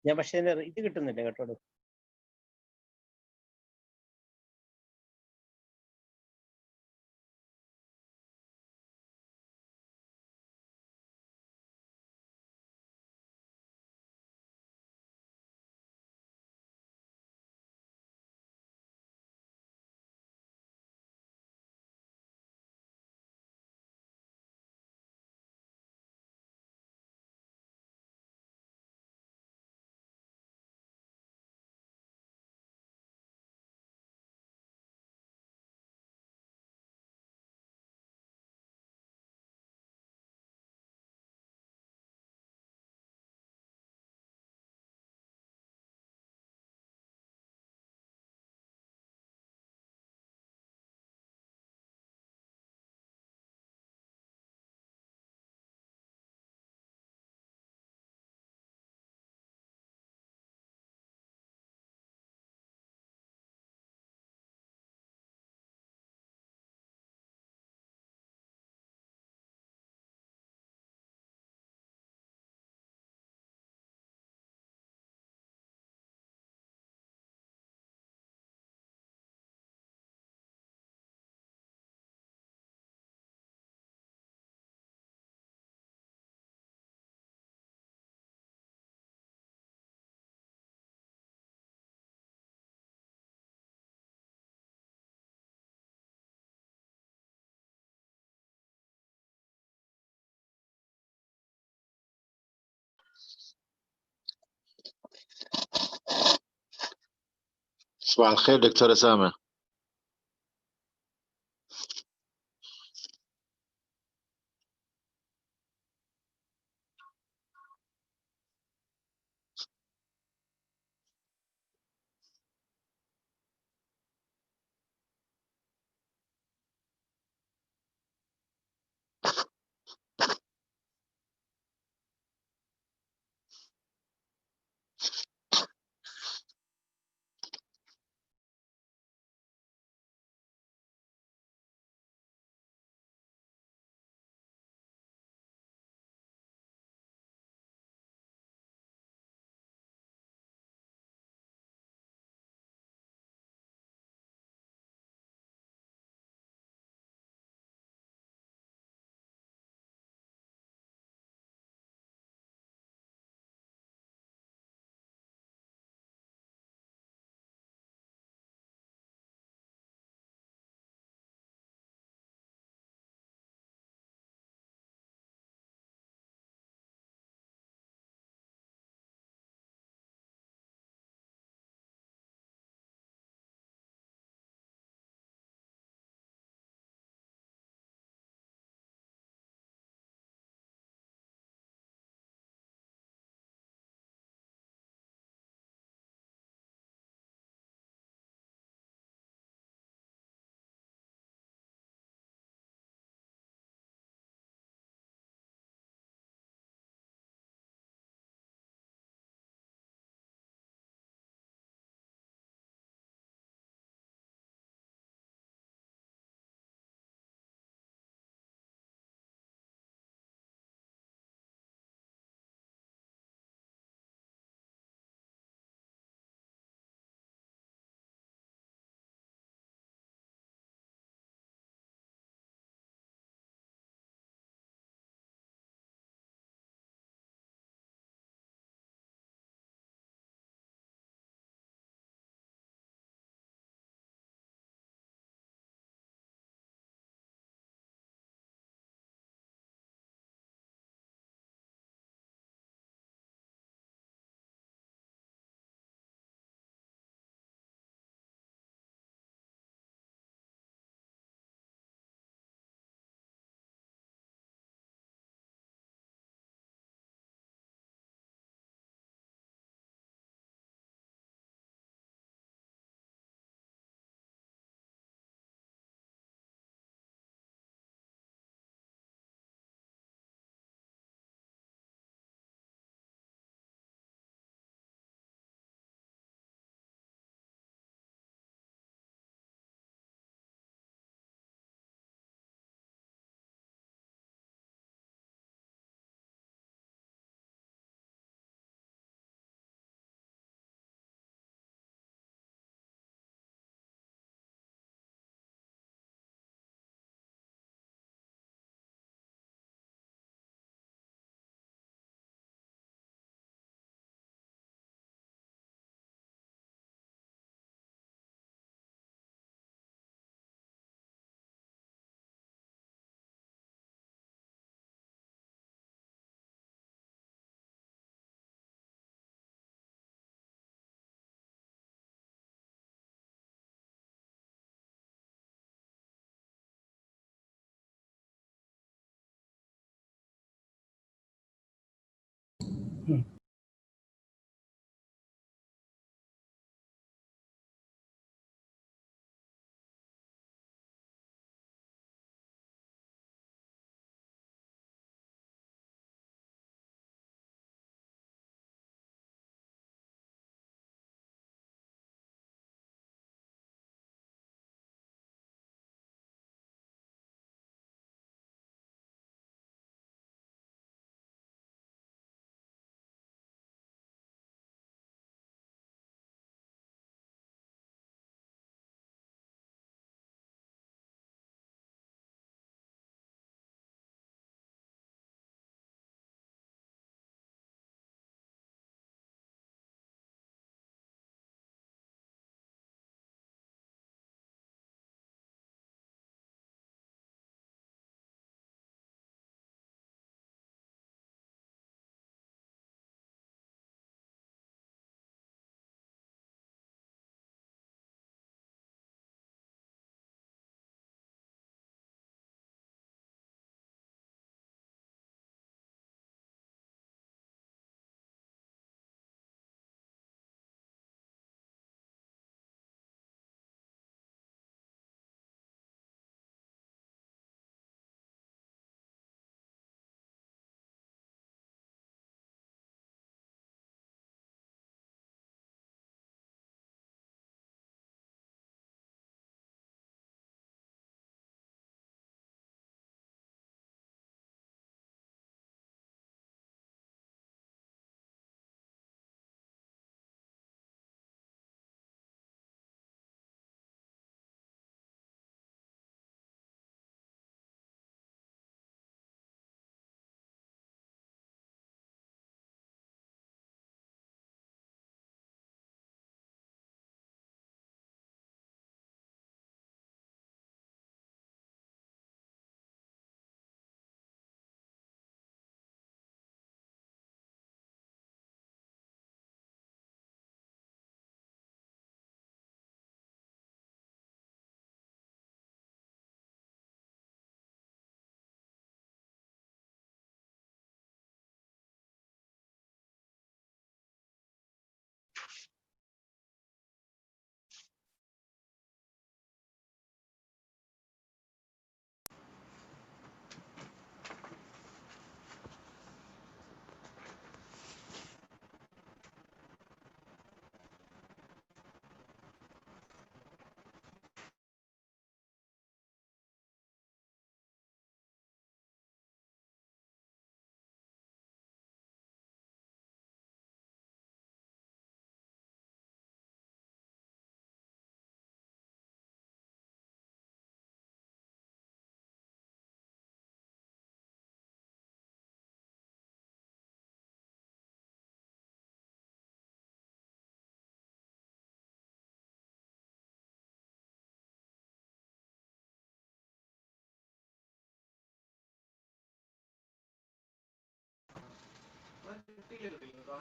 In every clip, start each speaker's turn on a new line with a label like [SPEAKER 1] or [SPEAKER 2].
[SPEAKER 1] ഞാൻ പക്ഷേ ഇത് കിട്ടുന്നില്ല കേട്ടോ.
[SPEAKER 2] صباح الخير دكتور أسامة.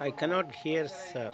[SPEAKER 1] I cannot hear, sir.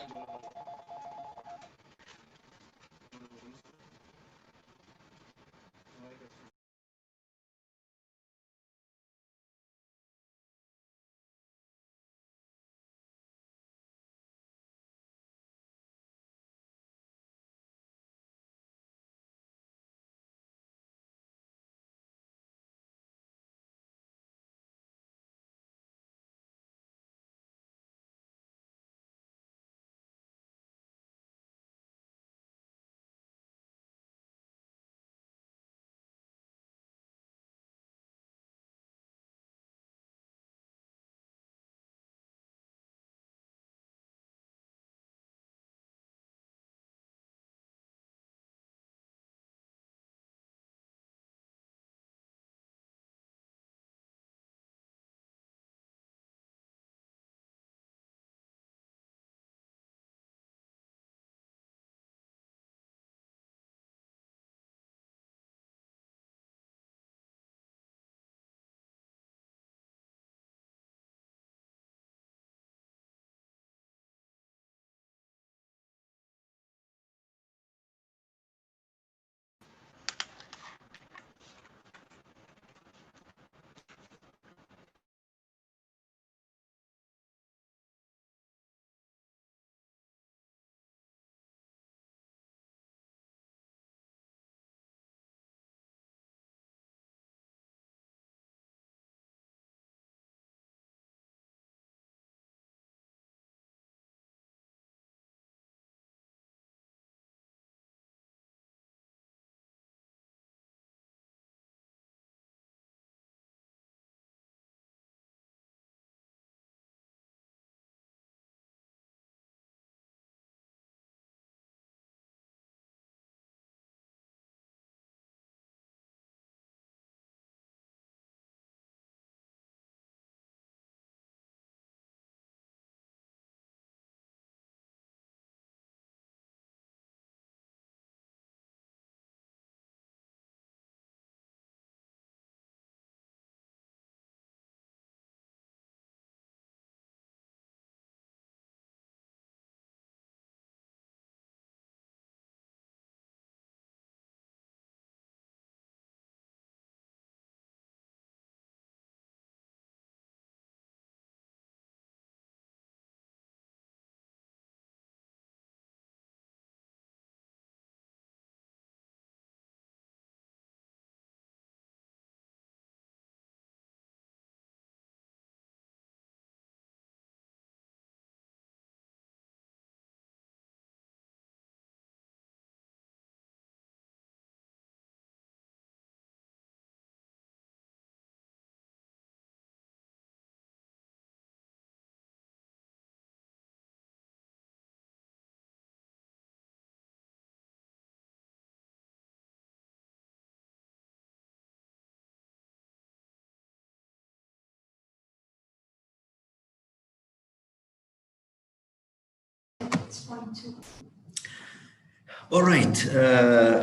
[SPEAKER 3] All right.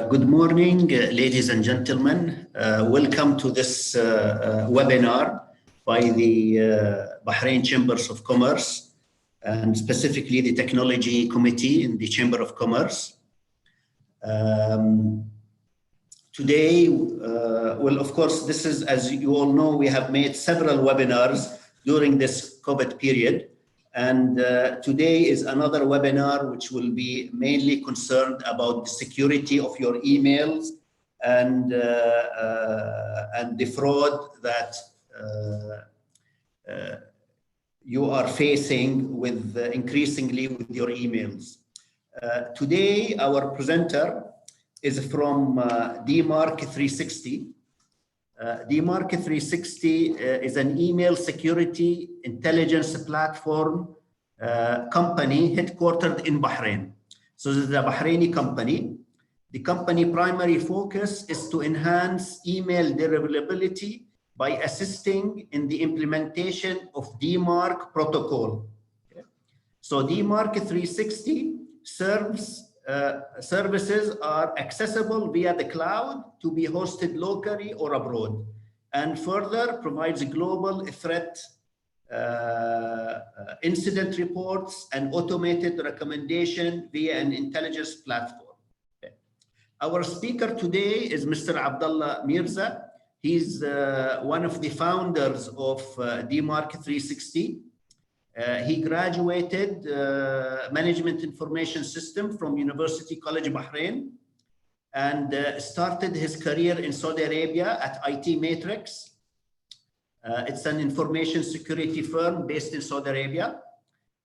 [SPEAKER 3] Good morning, ladies and gentlemen. Welcome to this webinar by the Bahrain Chambers of Commerce and specifically the Technology Committee in the Chamber of Commerce. Today, well, of course, this is, as you all know, we have made several webinars during this COVID period. And today is another webinar which will be mainly concerned about the security of your emails and the fraud that you are facing with increasingly with your emails. Today, our presenter is from Dmarc 360. Dmarc 360 is an email security intelligence platform company headquartered in Bahrain. So this is a Bahraini company. The company primary focus is to enhance email durability by assisting in the implementation of Dmarc Protocol. Okay. So Dmarc 360 services are accessible via the cloud to be hosted locally or abroad, and further provides global threat incident reports, and automated recommendation via an intelligence platform. Okay. Our speaker today is Mr. Abdullah Mirza. He's one of the founders of Dmarc 360. He graduated Management Information System from University College Bahrain and started his career in Saudi Arabia at IT Matrix. It's an information security firm based in Saudi Arabia.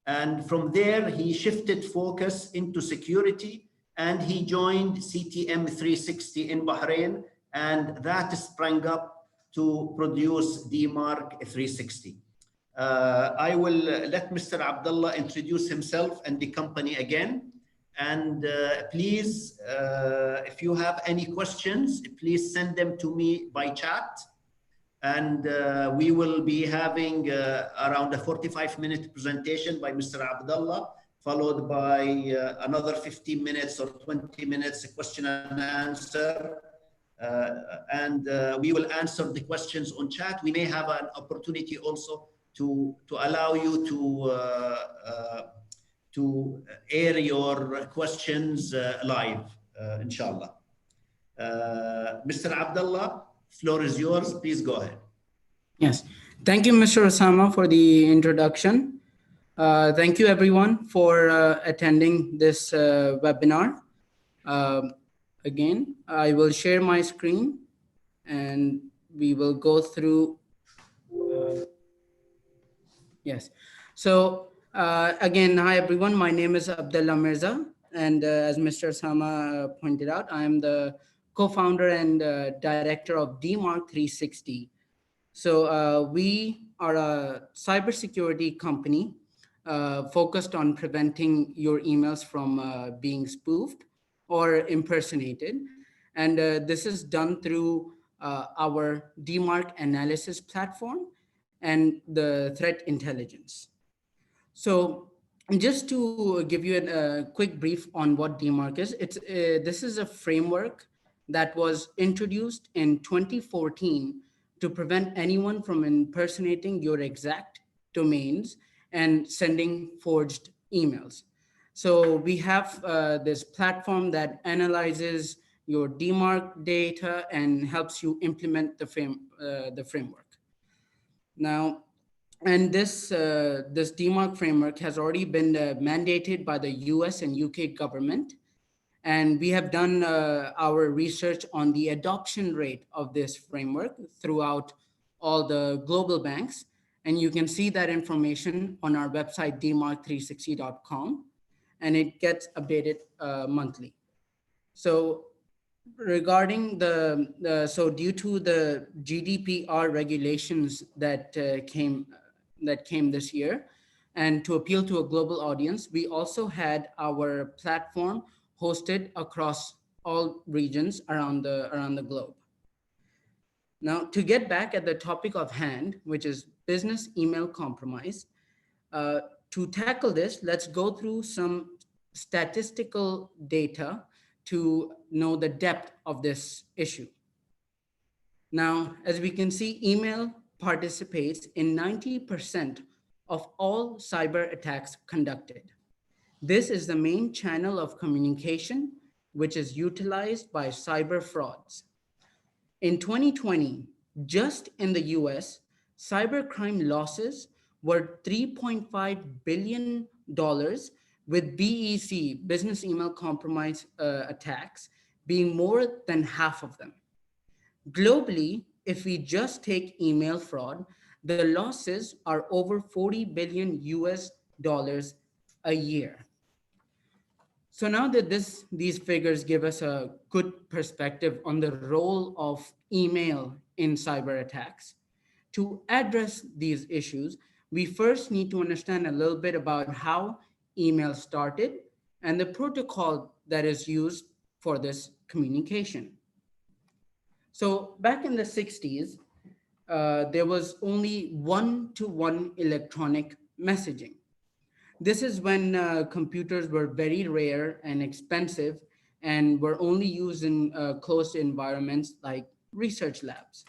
[SPEAKER 3] And from there, he shifted focus into security and he joined CTM 360 in Bahrain, and that sprang up to produce Dmarc 360. I will let Mr. Abdullah introduce himself and the company again. And please, if you have any questions, please send them to me by chat. And we will be having around a 45-minute presentation by Mr. Abdullah, followed by another 15 minutes or 20 minutes question and answer. We will answer the questions on chat. We may have an opportunity also to allow you to air your questions live, inshallah. Mr. Abdullah, floor is yours. Please go ahead.
[SPEAKER 4] Yes. Thank you, Mr. Osama, for the introduction. Thank you, everyone, for attending this webinar. Again, I will share my screen and we will go through. Yes. So again, hi, everyone. My name is Abdullah Mirza. And as Mr. Osama pointed out, I am the co-founder and director of Dmarc 360. So we are a cybersecurity company focused on preventing your emails from being spoofed or impersonated. And this is done through our Dmarc analysis platform and the threat intelligence. So just to give you a quick brief on what Dmarc is, this is a framework that was introduced in 2014 to prevent anyone from impersonating your exact domains and sending forged emails. So we have this platform that analyzes your Dmarc data and helps you implement the framework. Now, and this Dmarc framework has already been mandated by the US and UK government. And we have done our research on the adoption rate of this framework throughout all the global banks. And you can see that information on our website, dmarc360.com, and it gets updated monthly. So regarding so due to the GDPR regulations that came this year, and to appeal to a global audience, we also had our platform hosted across all regions around the globe. Now, to get back at the topic of hand, which is business email compromise, to tackle this, let's go through some statistical data to know the depth of this issue. Now, as we can see, email participates in 90% of all cyber attacks conducted. This is the main channel of communication, which is utilized by cyber frauds. In 2020, just in the US, cybercrime losses were $3.5 billion, with BEC, business email compromise attacks, being more than half of them. Globally, if we just take email fraud, the losses are over $40 billion a year. So now that these figures give us a good perspective on the role of email in cyber attacks, to address these issues, we first need to understand a little bit about how email started and the protocol that is used for this communication. So back in the 60s, there was only one-to-one electronic messaging. This is when computers were very rare and expensive and were only used in closed environments like research labs.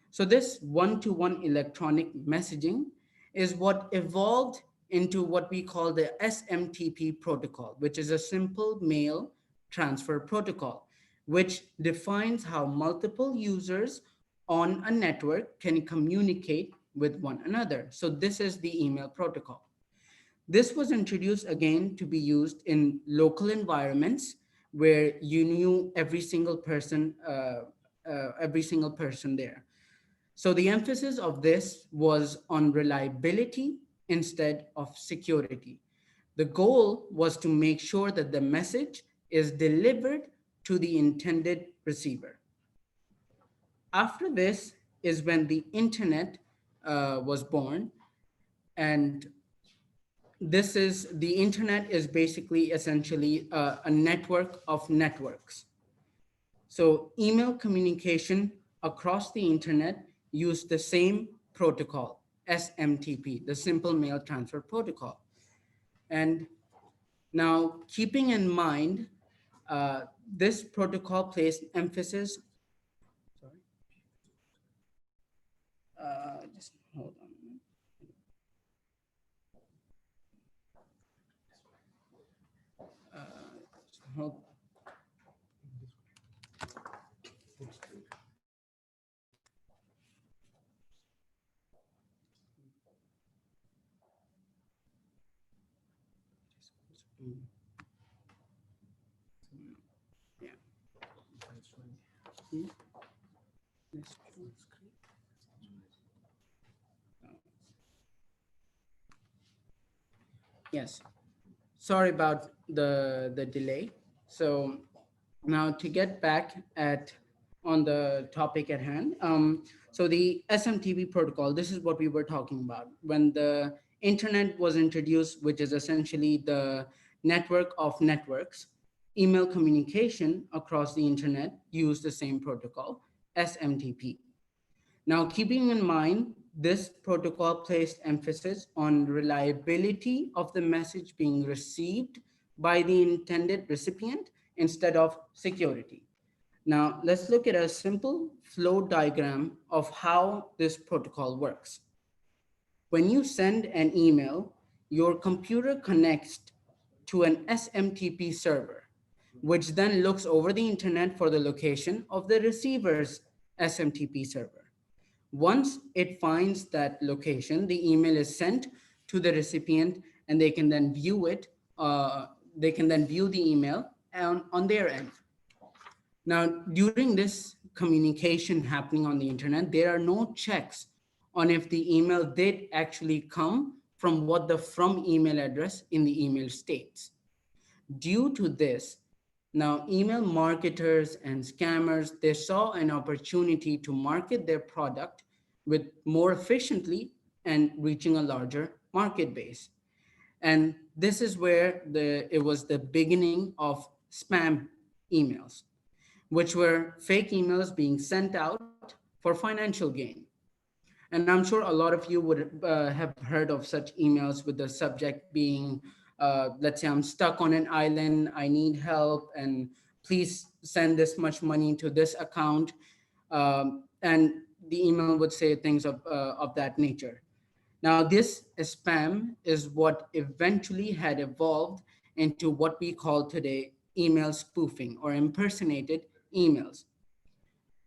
[SPEAKER 4] So this one-to-one electronic messaging is what evolved into what we call the SMTP protocol, which is a simple mail transfer protocol, which defines how multiple users on a network can communicate with one another. So this is the email protocol. This was introduced again to be used in local environments where you knew every single person there. So the emphasis of this was on reliability instead of security. The goal was to make sure that the message is delivered to the intended receiver. After this is when the internet was born, and the internet is basically essentially a network of networks. So email communication across the internet use the same protocol, SMTP, the Simple Mail Transfer Protocol. And now keeping in mind, this protocol placed emphasis, sorry, just hold on. Hold. Yeah. Yes. Sorry about the delay. So now to get back on the topic at hand. So the SMTP protocol, this is what we were talking about. When the internet was introduced, which is essentially the network of networks, email communication across the internet used the same protocol, SMTP. Now, keeping in mind, this protocol placed emphasis on reliability of the message being received by the intended recipient instead of security. Now, let's look at a simple flow diagram of how this protocol works. When you send an email, your computer connects to an SMTP server, which then looks over the internet for the location of the receiver's SMTP server. Once it finds that location, the email is sent to the recipient and they can then view it. They can then view the email on their end. Now, during this communication happening on the internet, there are no checks on if the email did actually come from what the from email address in the email states. Due to this, now email marketers and scammers, they saw an opportunity to market their product with more efficiently and reaching a larger market base. And this is where it was the beginning of spam emails, which were fake emails being sent out for financial gain. And I'm sure a lot of you would have heard of such emails with the subject being, let's say I'm stuck on an island, I need help, and please send this much money to this account. And the email would say things of that nature. Now, this spam is what eventually had evolved into what we call today email spoofing or impersonated emails.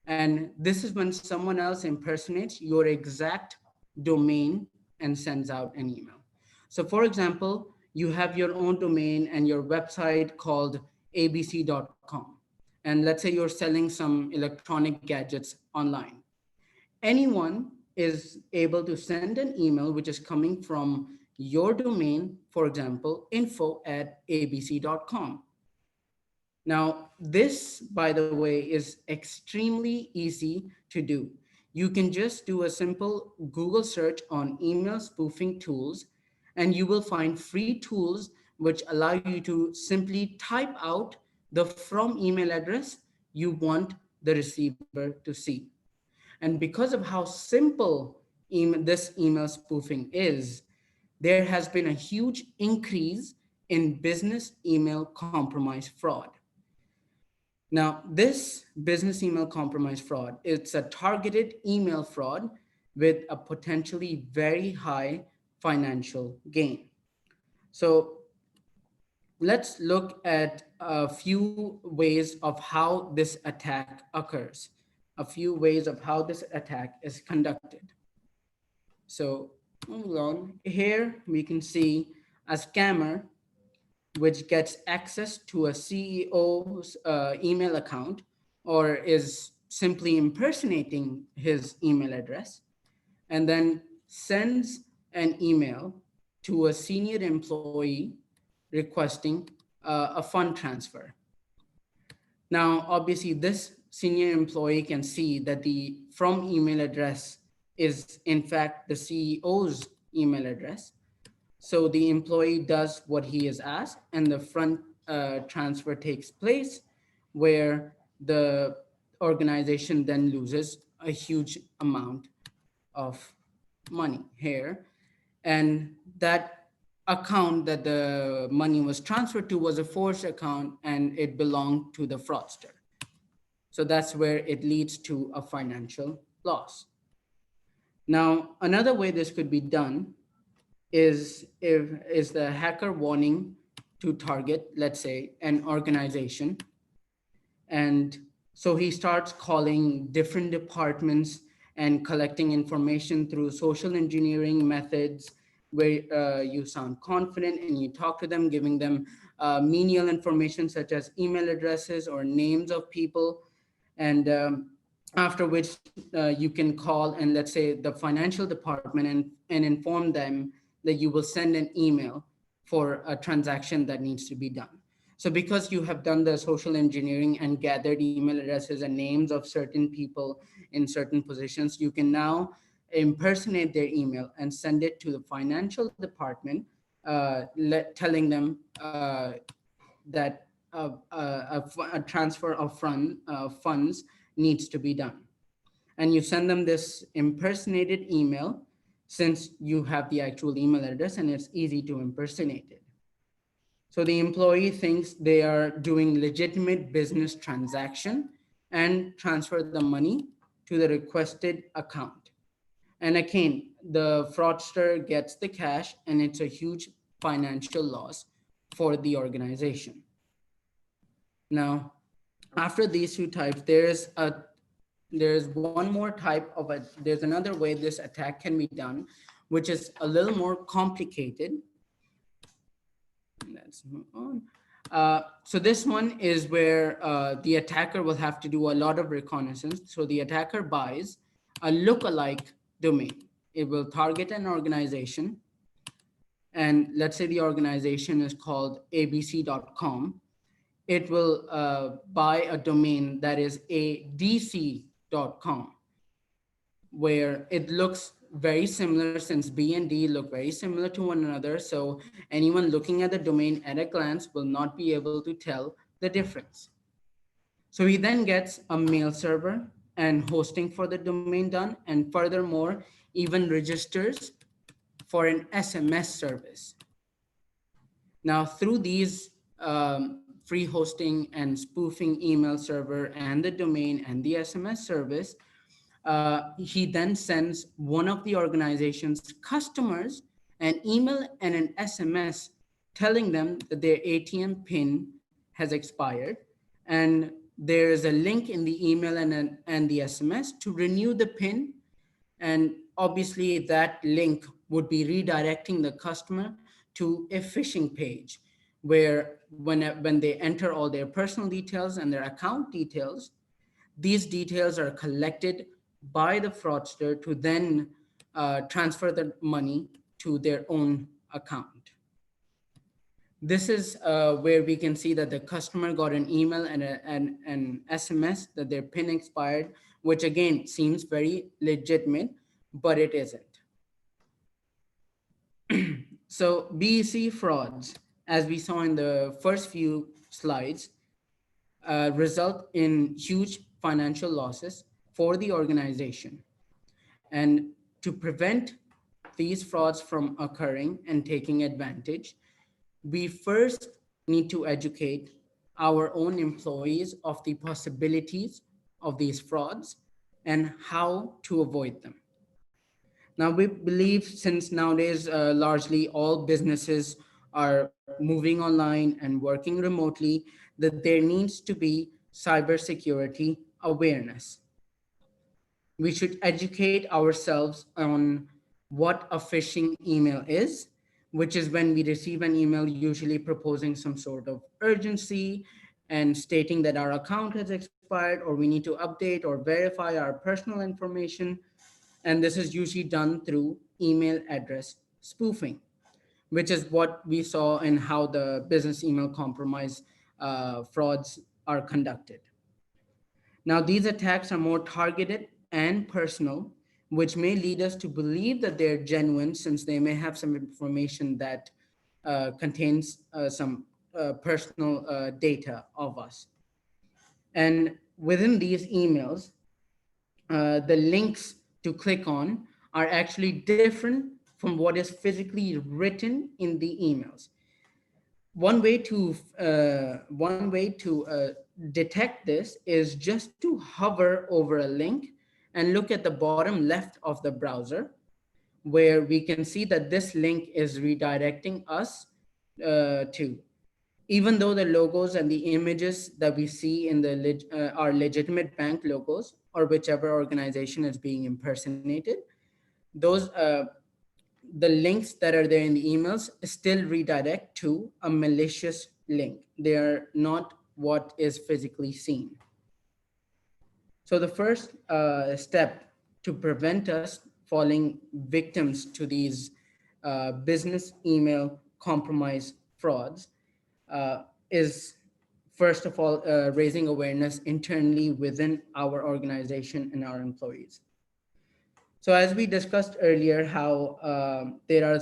[SPEAKER 4] And this is when someone else impersonates your exact domain and sends out an email. So for example, you have your own domain and your website called abc.com. And let's say you're selling some electronic gadgets online. Anyone is able to send an email which is coming from your domain, for example, info@abc.com. Now, this, by the way, is extremely easy to do. You can just do a simple Google search on email spoofing tools, and you will find free tools which allow you to simply type out the from email address you want the receiver to see. And because of how simple this email spoofing is, there has been a huge increase in business email compromise fraud. Now, this business email compromise fraud, it's a targeted email fraud with a potentially very high financial gain. So let's look at a few ways of how this attack occurs, a few ways of how this attack is conducted. So moving on, here we can see a scammer which gets access to a CEO's email account or is simply impersonating his email address, and then sends an email to a senior employee requesting a fund transfer. Now, obviously, this senior employee can see that the from email address is in fact the CEO's email address. So the employee does what he is asked, and the front transfer takes place, where the organization then loses a huge amount of money here. And that account that the money was transferred to was a forged account, and it belonged to the fraudster. So that's where it leads to a financial loss. Now, another way this could be done is the hacker wanting to target, let's say, an organization. And so he starts calling different departments and collecting information through social engineering methods, where you sound confident and you talk to them, giving them menial information such as email addresses or names of people. And after which you can call and, let's say, the financial department and inform them that you will send an email for a transaction that needs to be done. So because you have done the social engineering and gathered email addresses and names of certain people in certain positions, you can now impersonate their email and send it to the financial department, telling them that a transfer of funds needs to be done. And you send them this impersonated email, since you have the actual email address and it's easy to impersonate it. So the employee thinks they are doing legitimate business transaction and transfer the money to the requested account. And again, the fraudster gets the cash, and it's a huge financial loss for the organization. Now, after these two types, there's one more type of there's another way this attack can be done, which is a little more complicated. Let's move on. So this one is where the attacker will have to do a lot of reconnaissance. So the attacker buys a lookalike domain. It will target an organization. And let's say the organization is called abc.com. It will buy a domain that is adc.com, where it looks very similar, since B and D look very similar to one another. So anyone looking at the domain at a glance will not be able to tell the difference. So he then gets a mail server and hosting for the domain done, and furthermore, even registers for an SMS service. Now, through these free hosting and spoofing email server and the domain and the SMS service, he then sends one of the organization's customers an email and an SMS telling them that their ATM PIN has expired, and there is a link in the email and the SMS to renew the PIN. And obviously that link would be redirecting the customer to a phishing page, where when they enter all their personal details and their account details, these details are collected by the fraudster to then transfer the money to their own account. This is where we can see that the customer got an email and an SMS that their PIN expired, which again seems very legitimate, but it isn't. So BEC frauds, as we saw in the first few slides, result in huge financial losses for the organization. And to prevent these frauds from occurring and taking advantage, we first need to educate our own employees of the possibilities of these frauds and how to avoid them. Now, we believe since nowadays largely all businesses are moving online and working remotely, that there needs to be cybersecurity awareness. We should educate ourselves on what a phishing email is, which is when we receive an email usually proposing some sort of urgency and stating that our account has expired or we need to update or verify our personal information. And this is usually done through email address spoofing, which is what we saw in how the business email compromise frauds are conducted. Now, these attacks are more targeted and personal, which may lead us to believe that they're genuine since they may have some information that contains some personal data of us. And within these emails, the links to click on are actually different from what is physically written in the emails. One way to detect this is just to hover over a link and look at the bottom left of the browser, where we can see that this link is redirecting us to. Even though the logos and the images that we see in are legitimate bank logos or whichever organization is being impersonated, those the links that are there in the emails still redirect to a malicious link. They are not what is physically seen. So the first step to prevent us falling victims to these business email compromise frauds is first of all raising awareness internally within our organization and our employees. So as we discussed earlier, how there are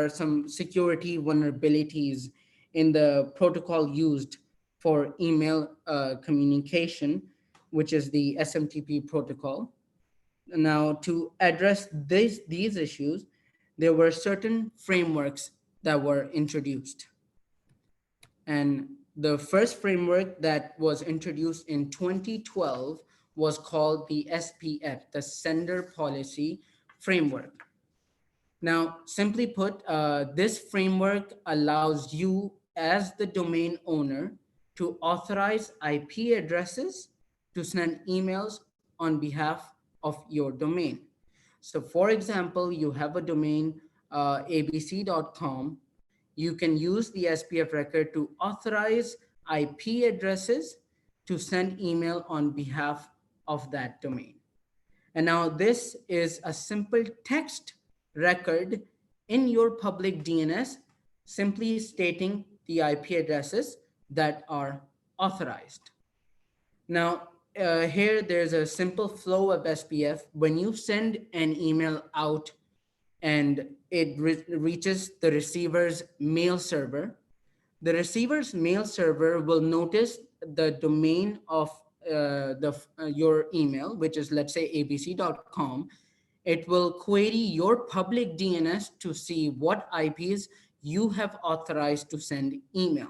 [SPEAKER 4] some security vulnerabilities in the protocol used for email communication, which is the SMTP protocol. Now, to address these issues, there were certain frameworks that were introduced. And the first framework that was introduced in 2012 was called the SPF, the Sender Policy Framework. Now, simply put, this framework allows you as the domain owner to authorize IP addresses to send emails on behalf of your domain. So for example, you have a domain abc.com. You can use the SPF record to authorize IP addresses to send email on behalf of that domain. And now this is a simple text record in your public DNS, simply stating the IP addresses that are authorized. Now, here there's a simple flow of SPF. When you send an email out and it reaches the receiver's mail server, the receiver's mail server will notice the domain of your email, which is, let's say, abc.com. It will query your public DNS to see what IPs you have authorized to send email.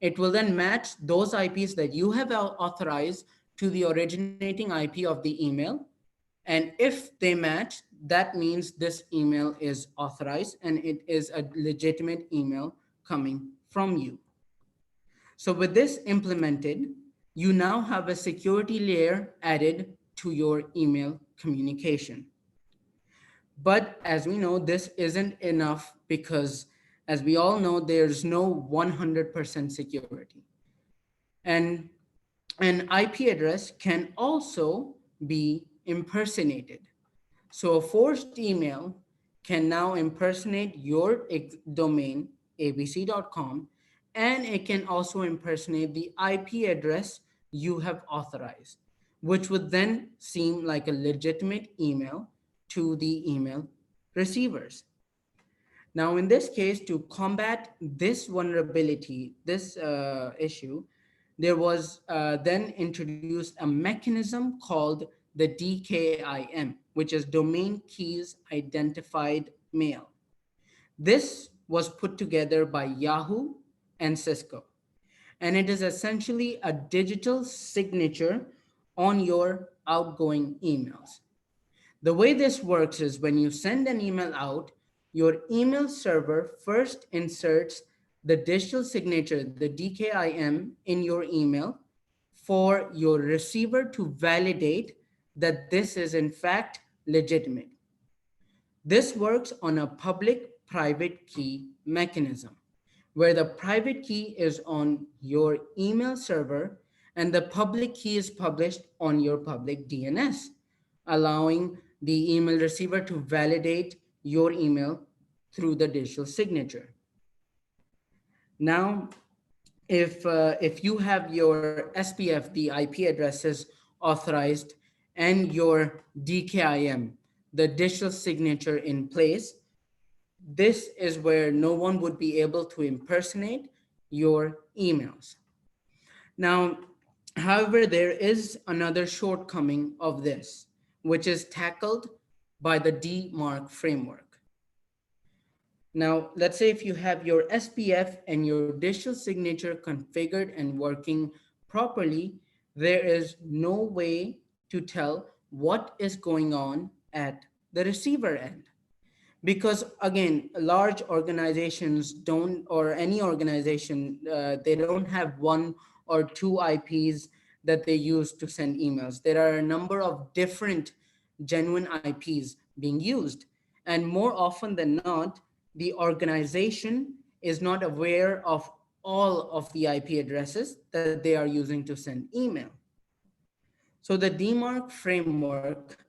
[SPEAKER 4] It will then match those IPs that you have authorized to the originating IP of the email. And if they match, that means this email is authorized and it is a legitimate email coming from you. So with this implemented, you now have a security layer added to your email communication. But as we know, this isn't enough because, as we all know, there's no 100% security. And an IP address can also be impersonated. So a forced email can now impersonate your domain, abc.com, and it can also impersonate the IP address you have authorized, which would then seem like a legitimate email to the email receivers. Now, in this case, to combat this vulnerability, this issue, there was then introduced a mechanism called the DKIM, which is Domain Keys Identified Mail. This was put together by Yahoo and Cisco, and it is essentially a digital signature on your outgoing emails. The way this works is when you send an email out, your email server first inserts the digital signature, the DKIM, in your email for your receiver to validate that this is in fact legitimate. This works on a public-private key mechanism, where the private key is on your email server and the public key is published on your public DNS, allowing the email receiver to validate your email through the digital signature. Now, if you have your SPF, the IP addresses authorized, and your DKIM, the digital signature in place, this is where no one would be able to impersonate your emails. Now, however, there is another shortcoming of this, which is tackled by the Dmarc framework. Now, let's say if you have your SPF and your digital signature configured and working properly, there is no way to tell what is going on at the receiver end. Because again, large organizations don't, or any organization, they don't have one or two IPs that they use to send emails. There are a number of different genuine IPs being used. And more often than not, the organization is not aware of all of the IP addresses that they are using to send email. So the Dmarc framework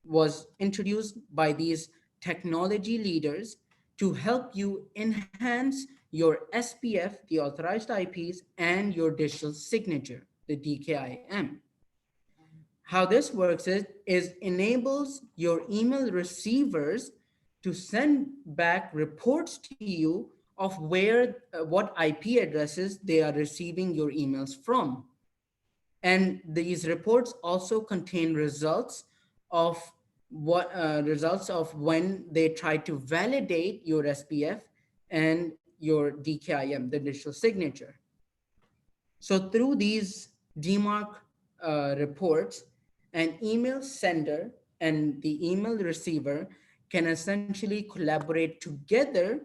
[SPEAKER 4] was introduced by these technology leaders to help you enhance your SPF, the authorized IPs, and your digital signature, the DKIM. How this works is enables your email receivers to send back reports to you of where, what IP addresses they are receiving your emails from. And these reports also contain results of when they try to validate your SPF and your DKIM, the digital signature. So through these Dmarc reports, an email sender and the email receiver can essentially collaborate together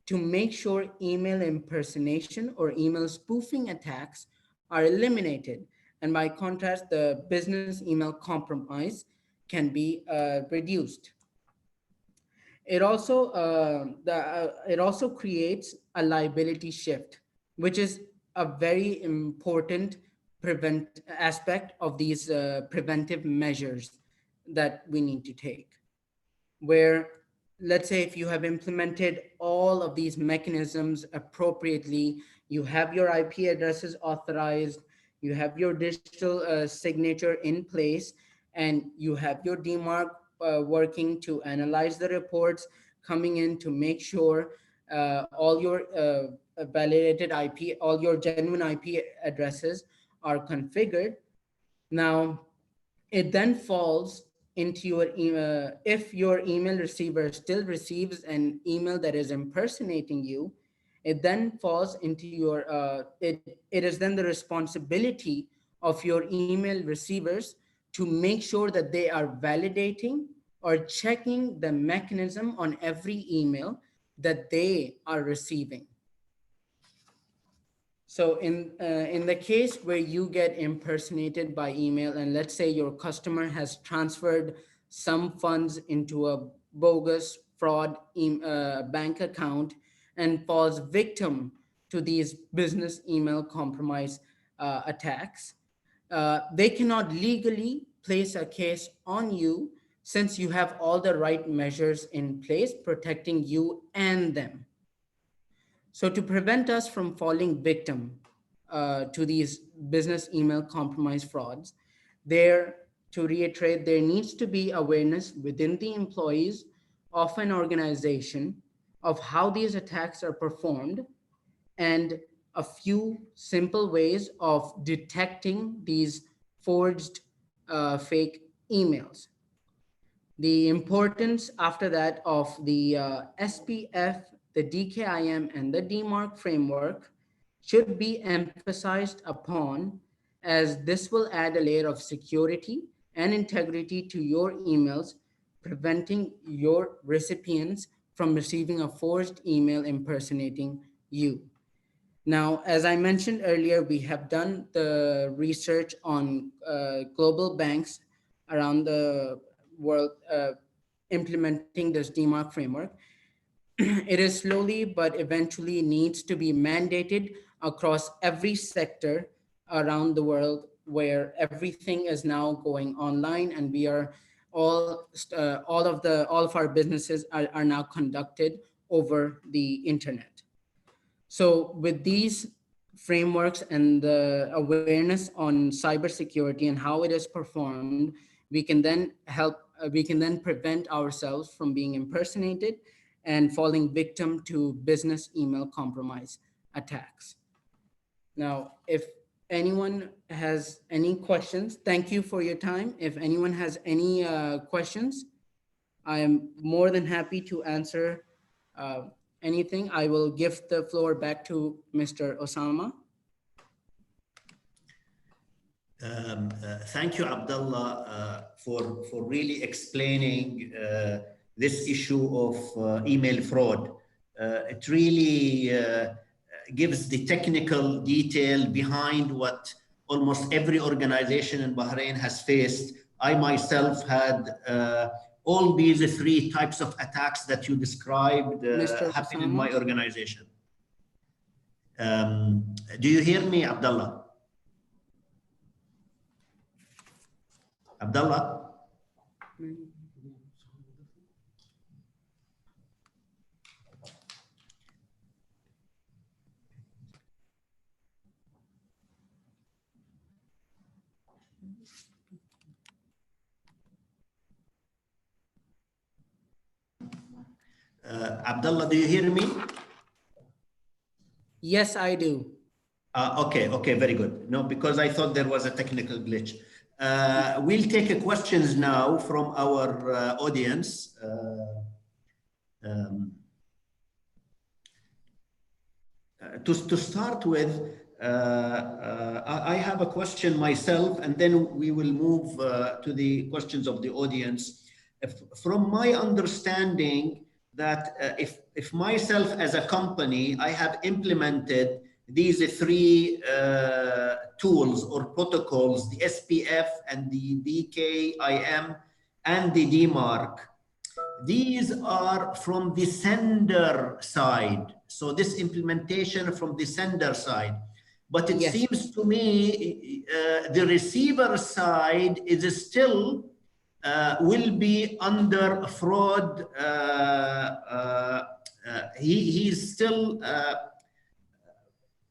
[SPEAKER 4] to make sure email impersonation or email spoofing attacks are eliminated. And by contrast, the business email compromise can be reduced. It also creates a liability shift, which is a very important aspect of these preventive measures that we need to take. Where, let's say, if you have implemented all of these mechanisms appropriately, you have your IP addresses authorized, you have your digital signature in place, and you have your Dmarc working to analyze the reports coming in to make sure all your validated IP, all your genuine IP addresses are configured. Now, it then falls into your email. If your email receiver still receives an email that is impersonating you, it then falls into your, it is then the responsibility of your email receivers to make sure that they are validating or checking the mechanism on every email that they are receiving. So in the case where you get impersonated by email, and let's say your customer has transferred some funds into a bogus fraud bank account and falls victim to these business email compromise attacks, they cannot legally place a case on you since you have all the right measures in place protecting you and them. So to prevent us from falling victim to these business email compromise frauds, to reiterate, there needs to be awareness within the employees of an organization of how these attacks are performed and a few simple ways of detecting these forged fake emails. The importance after that of the SPF, the DKIM, and the Dmarc framework should be emphasized upon, as this will add a layer of security and integrity to your emails preventing your recipients from receiving a forged email impersonating you. Now, as I mentioned earlier, we have done the research on global banks around the world implementing this Dmarc framework. It is slowly but eventually needs to be mandated across every sector around the world, where everything is now going online, and we are all of our businesses are now conducted over the internet. So with these frameworks and the awareness on cybersecurity and how it is performed, we can then prevent ourselves from being impersonated and falling victim to business email compromise attacks. Now, if anyone has any questions, thank you for your time. If anyone has any questions, I am more than happy to answer anything. I will give the floor back to Mr. Osama.
[SPEAKER 3] Thank you, Abdullah, for really explaining this issue of email fraud. It really gives the technical detail behind what almost every organization in Bahrain has faced. I myself had all these three types of attacks that you described happen in my organization. Do you hear me, Abdullah? Abdullah? Abdullah, do you hear me?
[SPEAKER 4] Yes, I do.
[SPEAKER 3] Okay, very good. No, because I thought there was a technical glitch. We'll take questions now from our audience. To start with, I have a question myself, and then we will move to the questions of the audience. From my understanding, that if myself as a company, I have implemented these three tools or protocols, the SPF and the DKIM and the Dmarc, these are from the sender side. So this implementation from the sender side. But it seems to me the receiver side is still will be under fraud. He's still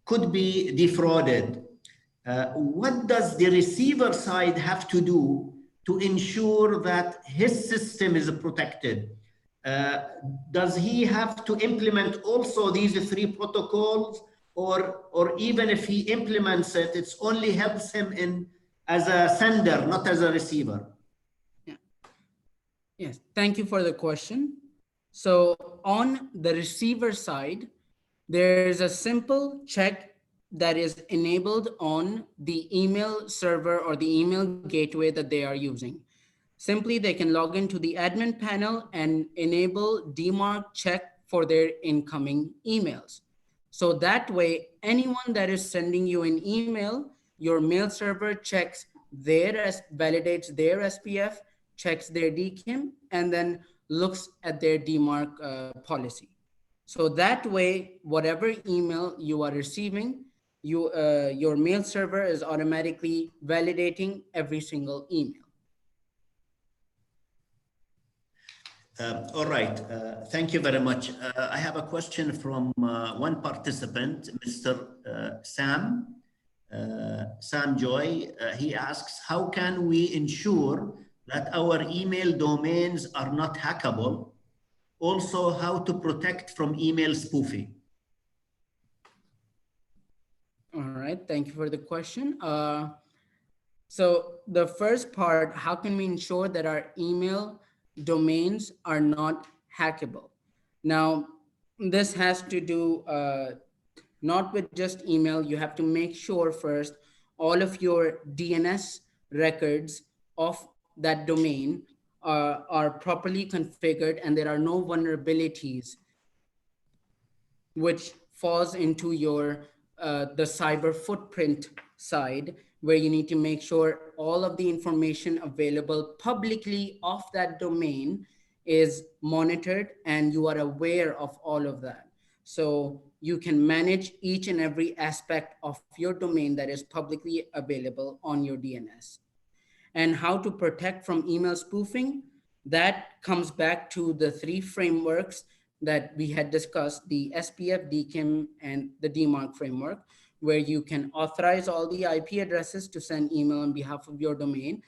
[SPEAKER 3] could be defrauded. What does the receiver side have to do to ensure that his system is protected? Does he have to implement also these three protocols, or even if he implements it, it only helps him in as a sender, not as a receiver?
[SPEAKER 4] Yes, thank you for the question. So on the receiver side, there's a simple check that is enabled on the email server or the email gateway that they are using. Simply, they can log into the admin panel and enable Dmarc check for their incoming emails. So that way, anyone that is sending you an email, your mail server checks validates their SPF, checks their DKIM, and then looks at their Dmarc policy. So that way, whatever email you are receiving, your mail server is automatically validating every single email.
[SPEAKER 3] All right, thank you very much. I have a question from one participant, Mr. Sam Joy. He asks, how can we ensure that our email domains are not hackable? Also, how to protect from email spoofing?
[SPEAKER 4] All right, thank you for the question. So the first part, how can we ensure that our email domains are not hackable? Now, this has to do not with just email. You have to make sure first all of your DNS records of that domain are properly configured and there are no vulnerabilities which falls into your the cyber footprint side, where you need to make sure all of the information available publicly of that domain is monitored and you are aware of all of that. So you can manage each and every aspect of your domain that is publicly available on your DNS. And how to protect from email spoofing, that comes back to the three frameworks that we had discussed, the SPF, DKIM, and the Dmarc framework, where you can authorize all the IP addresses to send email on behalf of your domain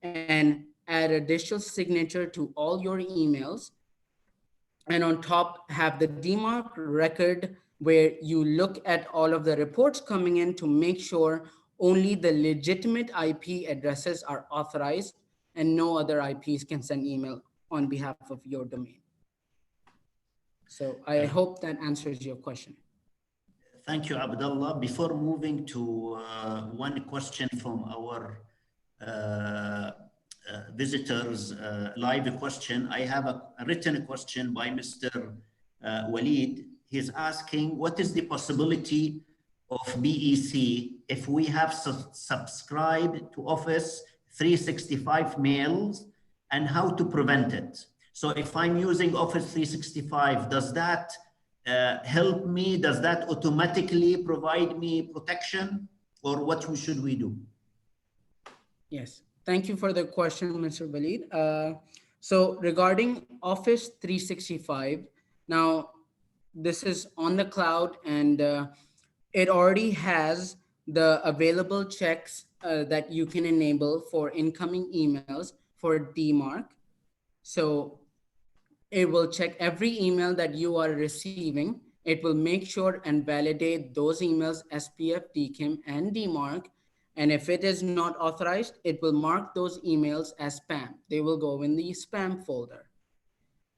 [SPEAKER 4] and add a digital signature to all your emails. And on top, have the Dmarc record where you look at all of the reports coming in to make sure only the legitimate IP addresses are authorized and no other IPs can send email on behalf of your domain. So I hope that answers your question.
[SPEAKER 3] Thank you, Abdullah. Before moving to one question from our visitors, live question, I have a written question by Mr. Walid. He's asking, what is the possibility of BEC if we have subscribed to Office 365 mails, and how to prevent it? So if I'm using Office 365, does that help me? Does that automatically provide me protection, or what should we do?
[SPEAKER 4] Yes, thank you for the question, Mr. Walid. So regarding Office 365, now this is on the cloud and it already has the available checks that you can enable for incoming emails for Dmarc. So it will check every email that you are receiving. It will make sure and validate those emails, SPF, DKIM, and Dmarc. And if it is not authorized, it will mark those emails as spam. They will go in the spam folder.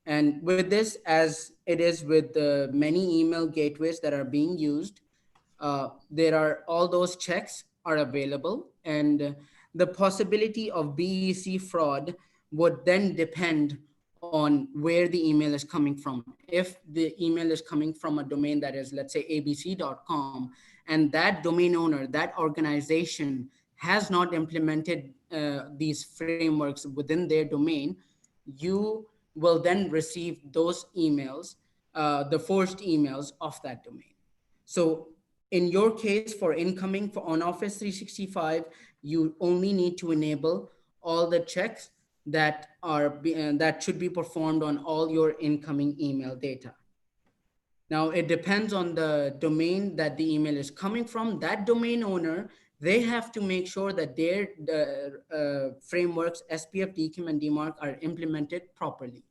[SPEAKER 4] And with this, as it is with the many email gateways that are being used, there are all those checks are available, and the possibility of BEC fraud would then depend on where the email is coming from. If the email is coming from a domain that is, let's say, abc.com, and that domain owner, that organization has not implemented these frameworks within their domain, you will then receive those emails, the forced emails of that domain. So in your case, for incoming on Office 365, you only need to enable all the checks that that should be performed on all your incoming email data. Now, it depends on the domain that the email is coming from. That domain owner, they have to make sure that their frameworks, SPF, DKIM, and Dmarc are implemented properly.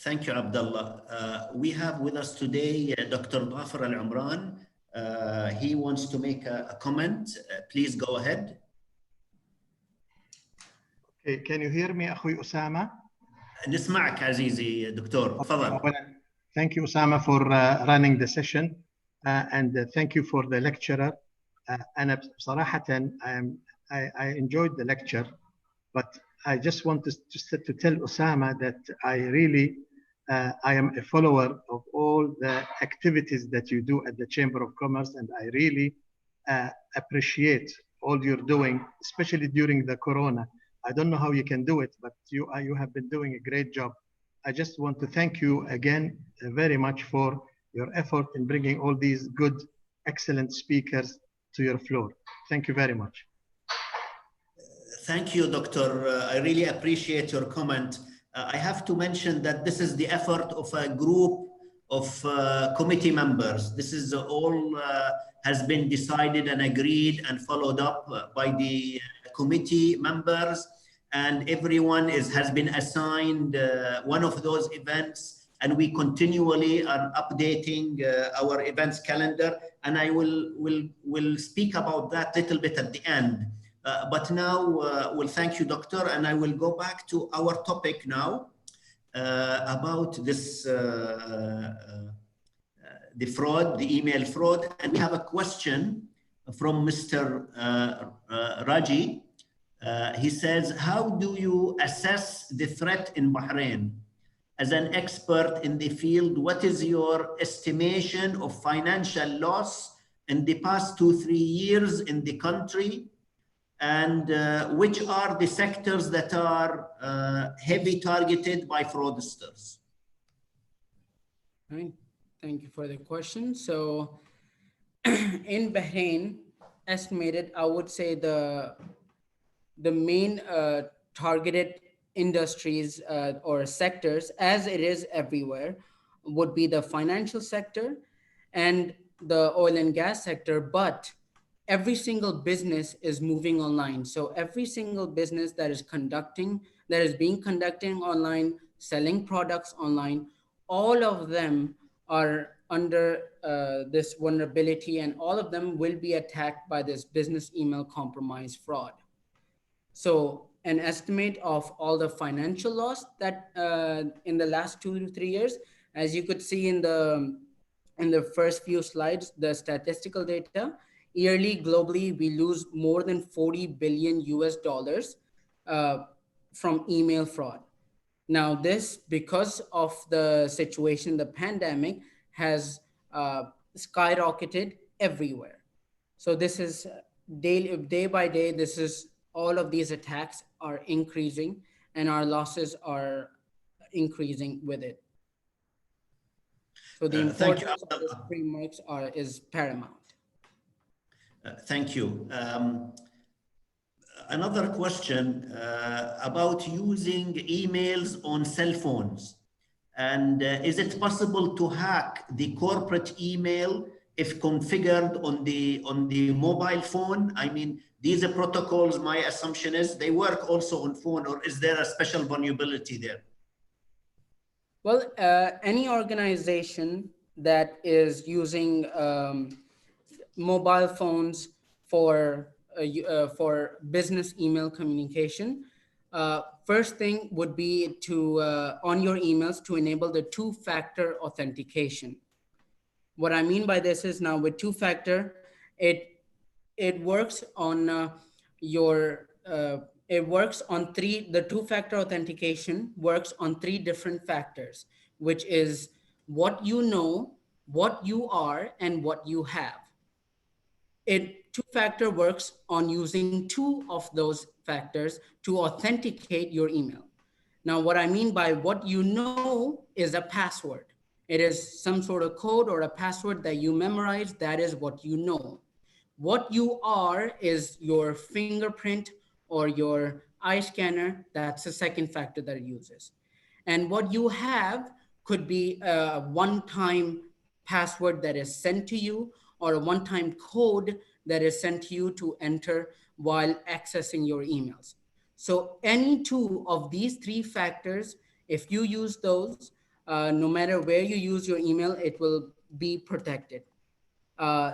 [SPEAKER 3] Thank you, Abdullah. We have with us today Dr. Dhafar Al-Umran. He wants to make a comment. Please go ahead.
[SPEAKER 5] Okay, can you hear me, أخوي أسامة?
[SPEAKER 3] نسمعك عزيزي دكتور. تفضل.
[SPEAKER 5] Thank you, Usama, for running the session, and thank you for the lecturer. أنا بصراحة I enjoyed the lecture, but I just want to tell Usama that I really I am a follower of all the activities that you do at the Chamber of Commerce, and I really appreciate all you're doing, especially during the Corona. I don't know how you can do it, but you have been doing a great job. I just want to thank you again very much for your effort in bringing all these good, excellent speakers to your floor. Thank you very much.
[SPEAKER 3] Thank you, Doctor. I really appreciate your comment. I have to mention that this is the effort of a group of committee members. This is all has been decided and agreed and followed up by the committee members, and everyone has been assigned one of those events, and we continually are updating our events calendar, and I will speak about that a little bit at the end. But now we'll thank you, Doctor, and I will go back to our topic now about this the fraud, the email fraud, and we have a question from Mr. Raji. He says, how do you assess the threat in Bahrain? As an expert in the field, what is your estimation of financial loss in the past 2-3 years in the country? And which are the sectors that are heavy targeted by fraudsters?
[SPEAKER 4] Right. Thank you for the question. So in Bahrain, estimated, I would say the main targeted industries or sectors, as it is everywhere, would be the financial sector and the oil and gas sector, but every single business is moving online. So every single business that is being conducted online, selling products online, all of them are under this vulnerability, and all of them will be attacked by this business email compromise fraud. So an estimate of all the financial loss that in the last 2 to 3 years, as you could see in the first few slides, the statistical data, yearly globally, we lose more than 40 billion US dollars from email fraud. Now this, because of the situation, the pandemic has skyrocketed everywhere. So this is day by day, this is all of these attacks are increasing and our losses are increasing with it. So the importance of these frameworks is paramount.
[SPEAKER 3] Thank you. Another question about using emails on cell phones. And is it possible to hack the corporate email if configured on the mobile phone? I mean, these are protocols, my assumption is they work also on phone, or is there a special vulnerability there?
[SPEAKER 4] Well, any organization that is using mobile phones for business email communication, first thing would be to, on your emails, to enable the two-factor authentication. What I mean by this is, now with two-factor, it works on the two-factor authentication works on 3 different factors, which is what you know, what you are, and what you have. Two-factor works on using 2 of those factors to authenticate your email. Now, what I mean by what you know is a password. It is some sort of code or a password that you memorize. That is what you know. What you are is your fingerprint or your eye scanner. That's the second factor that it uses. And what you have could be a one-time password that is sent to you, or a one-time code that is sent to you to enter while accessing your emails. So any 2 of these 3 factors, if you use those, no matter where you use your email, it will be protected.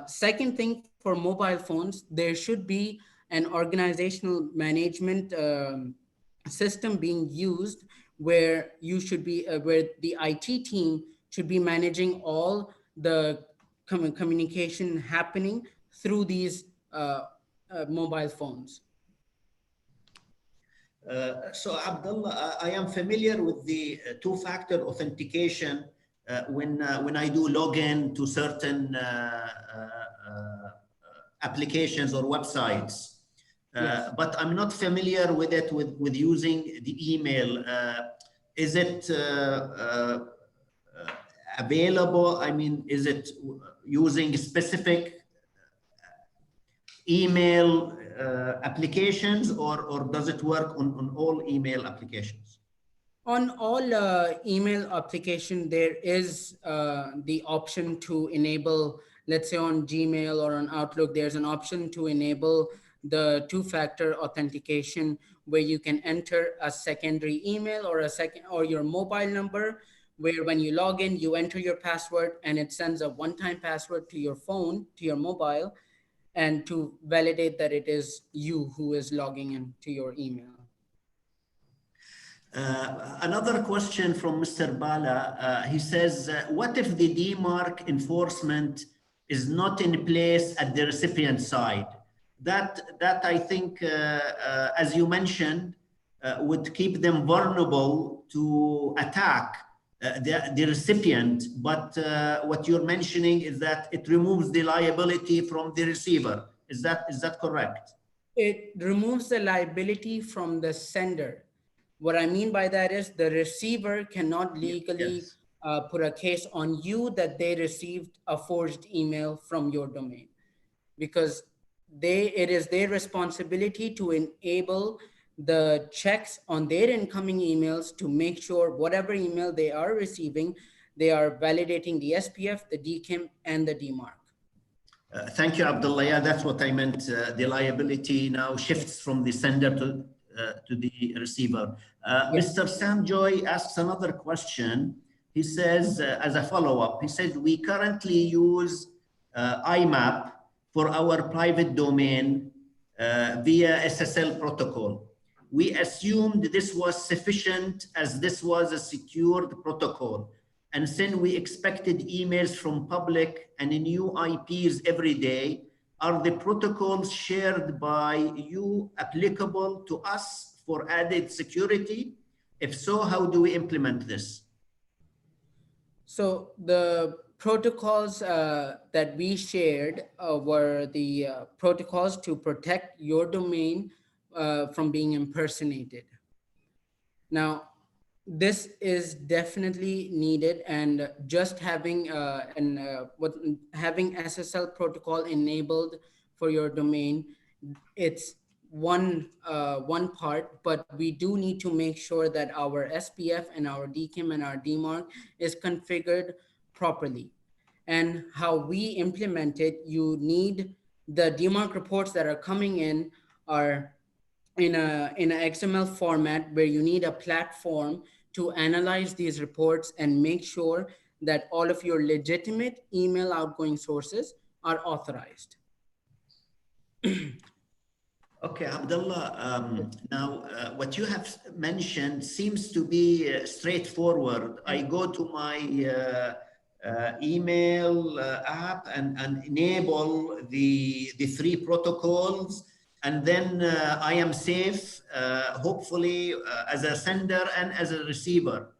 [SPEAKER 4] Second thing, for mobile phones, there should be an organizational management system being used where you should be, where the IT team should be managing all the communication happening through these mobile phones.
[SPEAKER 3] So Abdullah, I am familiar with the two-factor authentication when I do login to certain applications or websites.
[SPEAKER 4] Yes.
[SPEAKER 3] But I'm not familiar with it with using the email. Is it available? I mean, is it using specific email applications, or does it work on all email applications?
[SPEAKER 4] On all email application, there is the option to enable, let's say on Gmail or on Outlook, there's an option to enable the two-factor authentication where you can enter a secondary email or your mobile number, where when you log in, you enter your password and it sends a one-time password to your phone, to your mobile, and to validate that it is you who is logging into your email.
[SPEAKER 3] Another question from Mr. Bala. He says, what if the Dmarc enforcement is not in place at the recipient side? that I think, as you mentioned, would keep them vulnerable to attack the recipient. But what you're mentioning is that it removes the liability from the receiver. Is that correct?
[SPEAKER 4] It removes the liability from the sender. What I mean by that is the receiver cannot legally put a case on you that they received a forged email from your domain, because it is their responsibility to enable the checks on their incoming emails to make sure whatever email they are receiving, they are validating the SPF, the DKIM, and the Dmarc.
[SPEAKER 3] Thank you, Abdullah. Yeah, that's what I meant. The liability now shifts from the sender to the receiver.
[SPEAKER 4] Yes.
[SPEAKER 3] Mr. Sam Joy asks another question. He says, as a follow-up, he says, we currently use IMAP for our private domain via SSL protocol. We assumed this was sufficient as this was a secured protocol. And since we expected emails from public and new IPs every day, are the protocols shared by you applicable to us for added security? If so, how do we implement this?
[SPEAKER 4] So the protocols that we shared were the protocols to protect your domain from being impersonated. Now, this is definitely needed, and just having having SSL protocol enabled for your domain, it's one part, but we do need to make sure that our SPF and our DKIM and our Dmarc is configured properly. And how we implement it, you need the Dmarc reports that are coming in are in an XML format where you need a platform to analyze these reports and make sure that all of your legitimate email outgoing sources are authorized.
[SPEAKER 3] Okay, Abdullah, now what you have mentioned seems to be straightforward. I go to my email app and enable the three protocols, and then I am safe, hopefully as a sender and as a receiver.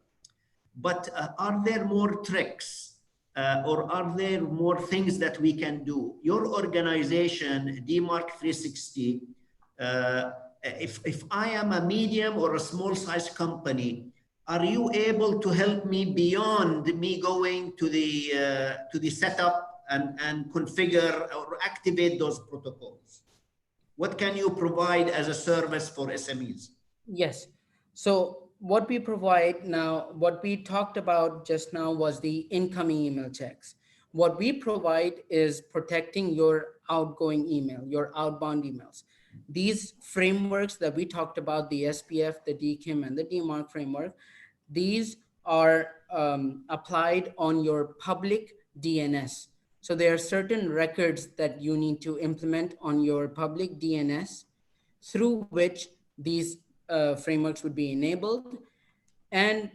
[SPEAKER 3] But are there more tricks or are there more things that we can do? Your organization, Dmarc 360, if I am a medium or a small size company, are you able to help me beyond me going to the setup and configure or activate those protocols? What can you provide as a service for SMEs?
[SPEAKER 4] Yes. So what we provide now, what we talked about just now was the incoming email checks. What we provide is protecting your outgoing email, your outbound emails. These frameworks that we talked about, the SPF, the DKIM, and the Dmarc framework, these are applied on your public DNS. So there are certain records that you need to implement on your public DNS through which these frameworks would be enabled. And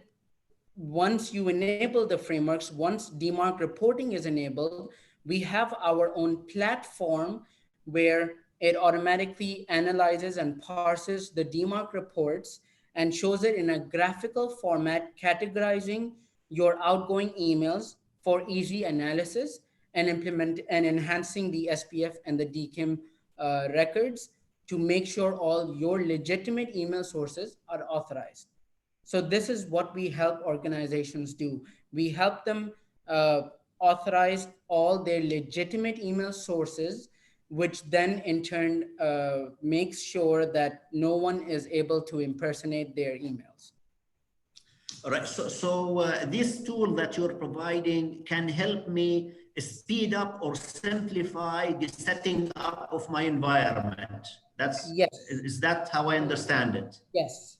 [SPEAKER 4] once you enable the frameworks, once Dmarc reporting is enabled, we have our own platform where it automatically analyzes and parses the Dmarc reports and shows it in a graphical format, categorizing your outgoing emails for easy analysis and enhancing the SPF and the DKIM records to make sure all your legitimate email sources are authorized. So this is what we help organizations do. We help them authorize all their legitimate email sources, which then in turn makes sure that no one is able to impersonate their emails.
[SPEAKER 3] All right, so this tool that you're providing can help me speed up or simplify the setting up of my environment. That's,
[SPEAKER 4] yes.
[SPEAKER 3] Is that how I understand it?
[SPEAKER 4] Yes.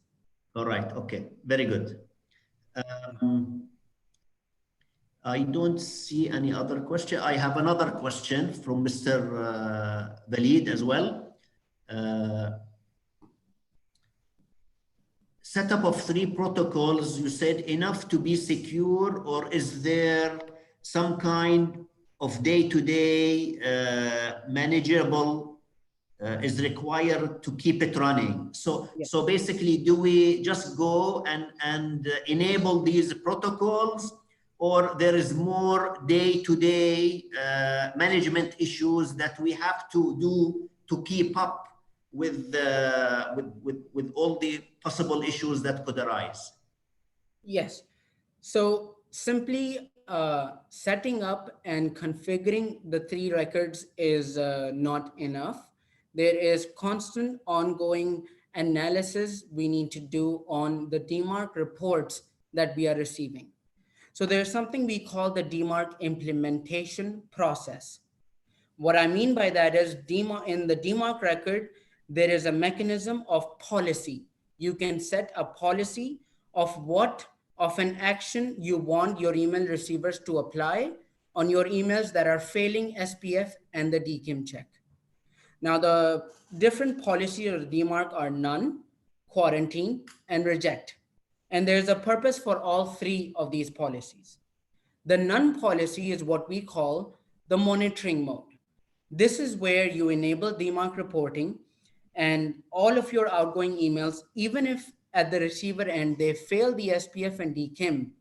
[SPEAKER 3] All right, okay, very good. I don't see any other question. I have another question from Mr. Walid as well. Setup of three protocols, you said enough to be secure, or is there some kind of day-to-day manageable is required to keep it running. So,
[SPEAKER 4] Yes.
[SPEAKER 3] so basically, do we just go and enable these protocols, or there is more day-to-day management issues that we have to do to keep up with all the possible issues that could arise?
[SPEAKER 4] Yes. So simply setting up and configuring the 3 records is not enough. There is constant ongoing analysis we need to do on the Dmarc reports that we are receiving. So there's something we call the Dmarc implementation process. What I mean by that is in the Dmarc record, there is a mechanism of policy. You can set a policy of an action you want your email receivers to apply on your emails that are failing SPF and the DKIM check. Now, the different policies of Dmarc are none, quarantine, and reject. And there's a purpose for all 3 of these policies. The none policy is what we call the monitoring mode. This is where you enable Dmarc reporting, and all of your outgoing emails, even if at the receiver end they fail the SPF and DKIM,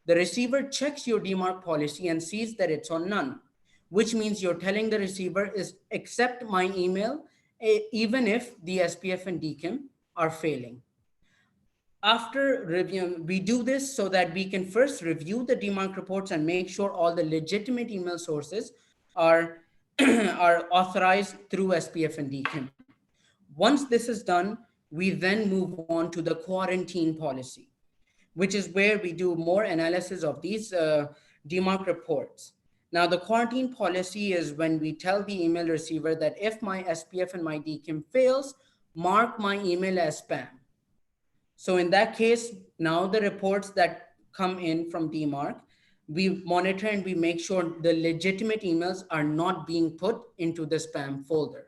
[SPEAKER 4] the receiver checks your Dmarc policy and sees that it's on none, which means you're telling the receiver is accept my email even if the SPF and DKIM are failing. After reviewing, we do this so that we can first review the Dmarc reports and make sure all the legitimate email sources are, are authorized through SPF and DKIM. Once this is done, we then move on to the quarantine policy, which is where we do more analysis of these Dmarc reports. Now, the quarantine policy is when we tell the email receiver that if my SPF and my DKIM fails, mark my email as spam. So in that case, now the reports that come in from Dmarc, we monitor and we make sure the legitimate emails are not being put into the spam folder.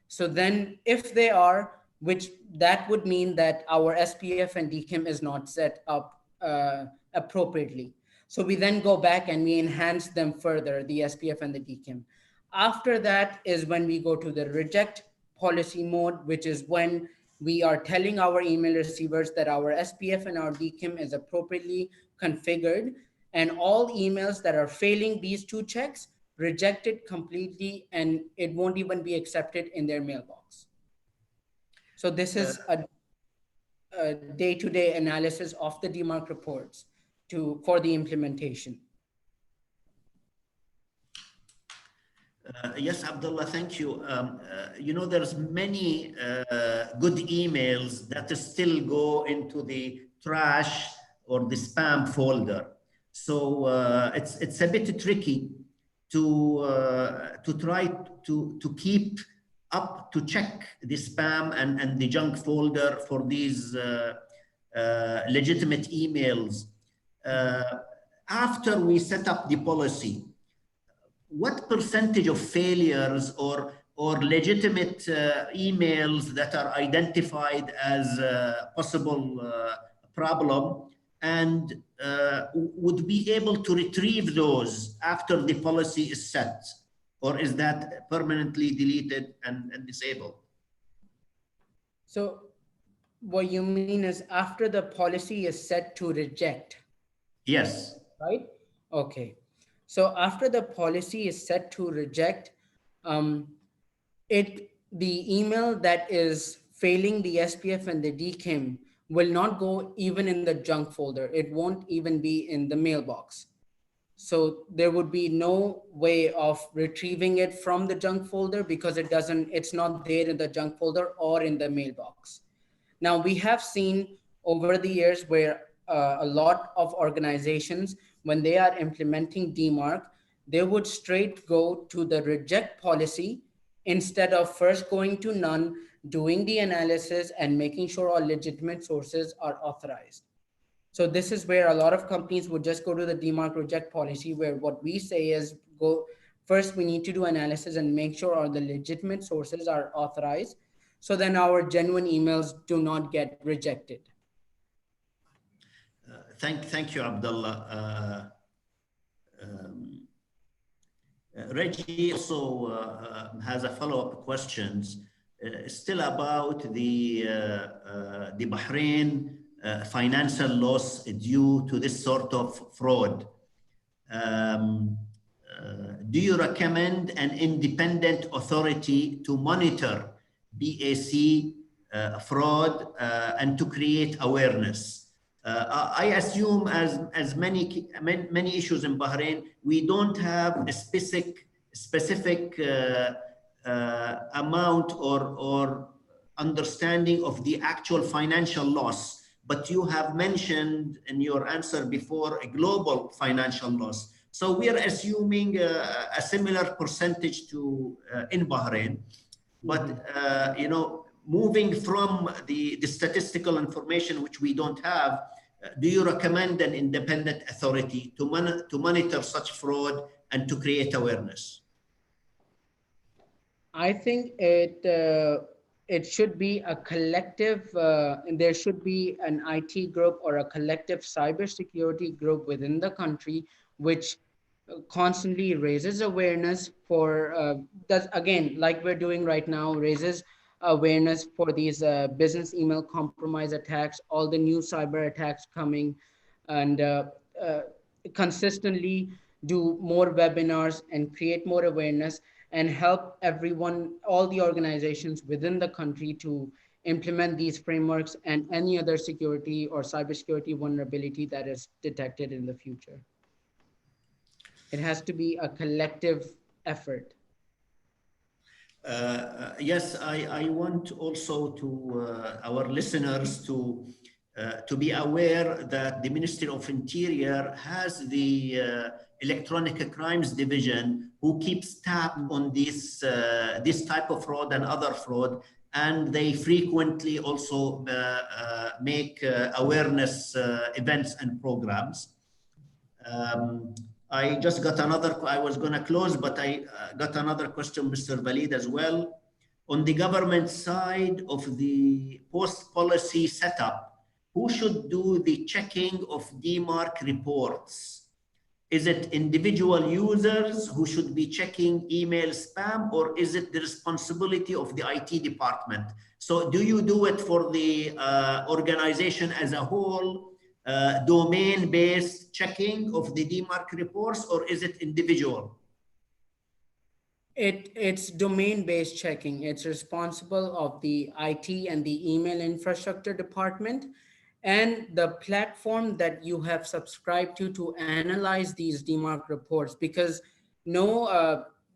[SPEAKER 4] So then if they are, which that would mean that our SPF and DKIM is not set up appropriately. So we then go back and we enhance them further, the SPF and the DKIM. After that is when we go to the reject policy mode, which is when we are telling our email receivers that our SPF and our DKIM is appropriately configured, and all emails that are failing these 2 checks, rejected completely, and it won't even be accepted in their mailbox. So this is a day-to-day analysis of the Dmarc reports for the implementation.
[SPEAKER 3] Yes, Abdullah, thank you. You know, there's many good emails that still go into the trash or the spam folder. So it's a bit tricky to try to keep up, to check the spam and the junk folder for these legitimate emails. After we set up the policy, what percentage of failures or legitimate emails that are identified as a possible problem, and would be able to retrieve those after the policy is set, or is that permanently deleted and disabled?
[SPEAKER 4] So what you mean is after the policy is set to reject?
[SPEAKER 3] Yes.
[SPEAKER 4] Right? Okay. So after the policy is set to reject, the email that is failing the SPF and the DKIM will not go even in the junk folder. It won't even be in the mailbox. So there would be no way of retrieving it from the junk folder because it's not there in the junk folder or in the mailbox. Now, we have seen over the years where a lot of organizations, when they are implementing Dmarc, they would straight go to the reject policy instead of first going to none, doing the analysis and making sure all legitimate sources are authorized. So this is where a lot of companies would just go to the Dmarc reject policy, where what we say is first we need to do analysis and make sure all the legitimate sources are authorized. So then our genuine emails do not get rejected.
[SPEAKER 3] Thank you, Abdullah. Reggie also has a follow-up questions still about the Bahrain financial loss due to this sort of fraud. Do you recommend an independent authority to monitor BAC fraud and to create awareness? I assume as many issues in Bahrain, we don't have a specific amount or understanding of the actual financial loss, but you have mentioned in your answer before a global financial loss. So we are assuming a similar percentage to in Bahrain, but you know, moving from the statistical information which we don't have, do you recommend an independent authority to monitor such fraud and to create awareness?
[SPEAKER 4] I think it should be a collective, and there should be an IT group or a collective cybersecurity group within the country, which constantly raises awareness for, does again, like we're doing right now, raises awareness for these business email compromise attacks, all the new cyber attacks coming, and consistently do more webinars and create more awareness and help everyone, all the organizations within the country to implement these frameworks and any other security or cybersecurity vulnerability that is detected in the future. It has to be a collective effort.
[SPEAKER 3] Yes, I want also to our listeners to be aware that the Ministry of Interior has the Electronic Crimes Division who keeps tab on this type of fraud and other fraud, and they frequently also make awareness events and programs. I just got another, I was going to close, but I got another question, Mr. Walid, as well. On the government side of the post-policy setup, who should do the checking of Dmarc reports? Is it individual users who should be checking email spam, or is it the responsibility of the IT department? So do you do it for the organization as a whole, domain-based checking of the Dmarc reports, or is it individual?
[SPEAKER 4] It's domain-based checking. It's responsible of the IT and the email infrastructure department and the platform that you have subscribed to analyze these Dmarc reports, because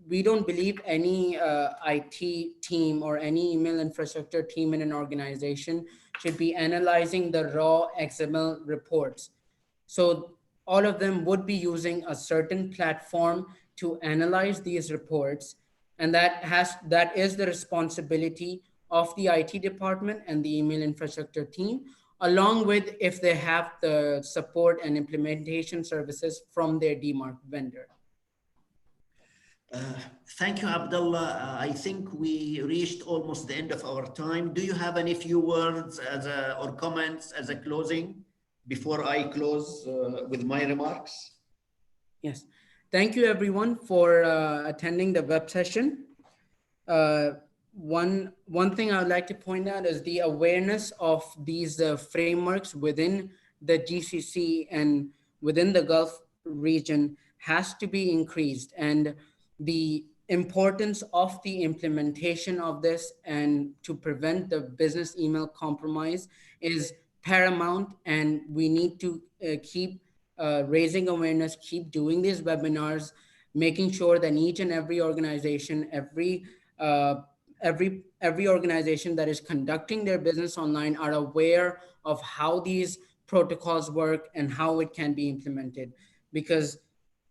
[SPEAKER 4] we don't believe any IT team or any email infrastructure team in an organization should be analyzing the raw XML reports. So all of them would be using a certain platform to analyze these reports, and that is the responsibility of the IT department and the email infrastructure team, along with if they have the support and implementation services from their Dmarc vendor.
[SPEAKER 3] Thank you, Abdullah. I think we reached almost the end of our time. Do you have any few words or comments as a closing before I close with my remarks?
[SPEAKER 4] Yes. Thank you, everyone, for attending the web session. One thing I would like to point out is the awareness of these frameworks within the GCC and within the Gulf region has to be increased, and the importance of the implementation of this and to prevent the business email compromise is paramount, and we need to keep raising awareness, keep doing these webinars, making sure that each and every organization, every organization that is conducting their business online are aware of how these protocols work and how it can be implemented. Because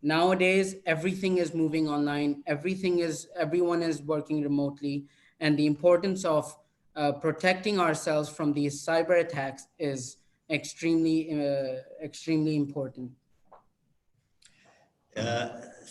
[SPEAKER 4] nowadays, everything is moving online, everyone is working remotely, and the importance of protecting ourselves from these cyber attacks is extremely important.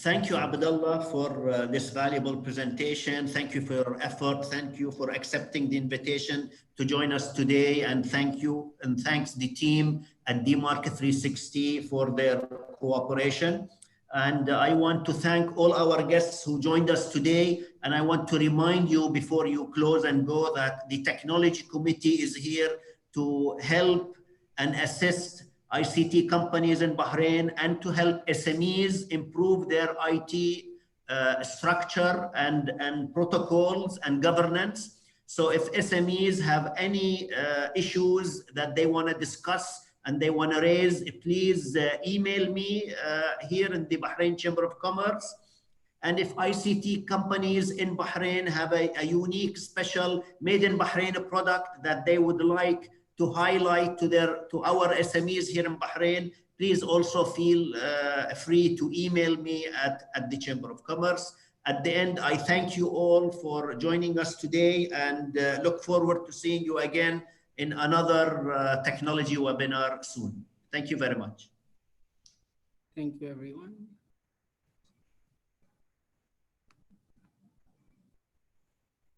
[SPEAKER 3] Thank you, Abdullah, for this valuable presentation. Thank you for your effort. Thank you for accepting the invitation to join us today. And thank you and thanks the team at Dmarc 360 for their cooperation. And I want to thank all our guests who joined us today. And I want to remind you before you close and go that the Technology Committee is here to help and assist ICT companies in Bahrain and to help SMEs improve their IT structure and protocols and governance. So if SMEs have any issues that they want to discuss and they want to raise, please email me here in the Bahrain Chamber of Commerce. And if ICT companies in Bahrain have a unique, special, made in Bahrain product that they would like to highlight to our SMEs here in Bahrain, please also feel free to email me at the Chamber of Commerce. At the end, I thank you all for joining us today and look forward to seeing you again in another technology webinar soon. Thank you very much.
[SPEAKER 4] Thank you, everyone.